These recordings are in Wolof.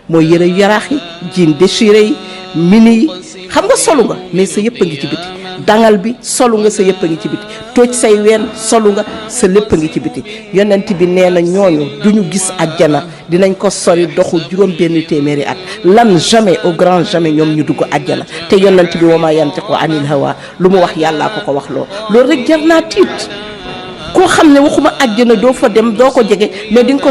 mooy yëre yu yaraax yi jean déchiré yi mini yi xam nga solu nga mais sa yëpp a ngi ci biti dangal bi solu nga sa yëpp a ngi ci biti tooj say ween solu nga sa lépp a ngi ci biti yonent bi nee na ñooñu duñu gis àjjana dinañ ko sori doxu juróom benn téeméeri at lan jamais au grand jamais ñoom ñu dugg àjjana te yonent bi wa ma yantiqu anil hawa lu mu wax yàllaa ko wax loolu rek jar naa tiit koo xam ne waxuma àjjana doo fa dem doo ko jege mais di nga ko.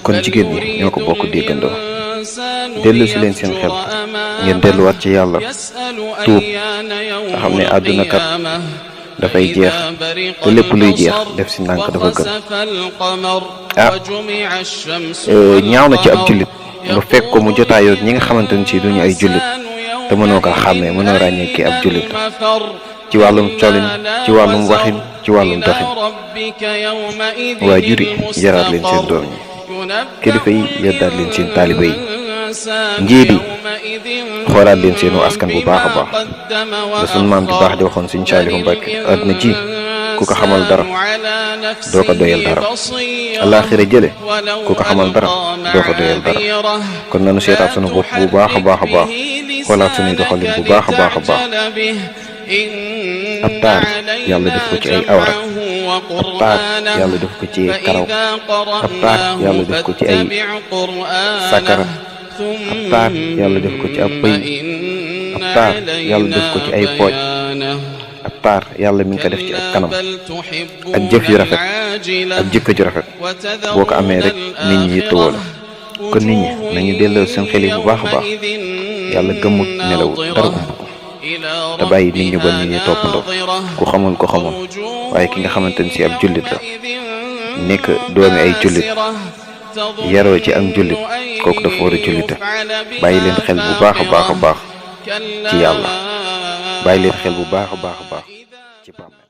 kon jigéen ñi ñoo ko bokk déggandoo dellu si leen seen xel ngeen delluwaat ci yàlla tuub nga xam ne àdduna kat dafay jeex te lépp luy jeex def si ndànk dafa gën ñaaw na ci ab jullit nga fekk ko mu jotaayoo ñi nga xamante ne si duñu ay jullit te mënoo ko xàmmee mënoo ràññee kii ab jullit ci wàllum colin ci wàllum waxin ci wàllum doxin waajur yi yaraat leen seen doom ñi kilifa yi yeddaat leen seen taaliba yi njiit yi xoolaat leen seenu askan bu baax a baax la suñ maam di baax di waxoon suñ Saalihu Mbàkke àdduna ji ku ko xamal dara doo ko doyal dara alaaxira jële ku ko xamal dara doo ko doyal dara kon nanu seetaat sunu bopp bu baax a baax a baax xoolaat suñuy doxalin bu baax a baax a baax ab taar yàlla def ko ci ay awra ab taar yàlla def ko ci ay karaw ab taar yàlla def ko ci ay sakara ab taar yàlla def ko ci ab pëy ab taar yàlla def ko ci ay pooj ab taar yàlla mi ngi ko def ci ak kanam ak jëf yu rafet ak jikko ju rafet boo ko amee rek nit ñi yittewoo la kon nit ñi nañu delloo seen xel yi bu baax a baax yàlla gëmmut nelawut dara ump ko te bàyyi nit ñu bon nit ñi toppandoo ku xamul ko xamul waaye ki nga xamante ni si ab jullit la nekk doomi ay jullit yaroo ci am jullit kooku dafa war a jullite bàyyi leen xel bu baax a baax a baax ci yàlla bàyyi leen xel bu baax a baax a baax ci bàmmeel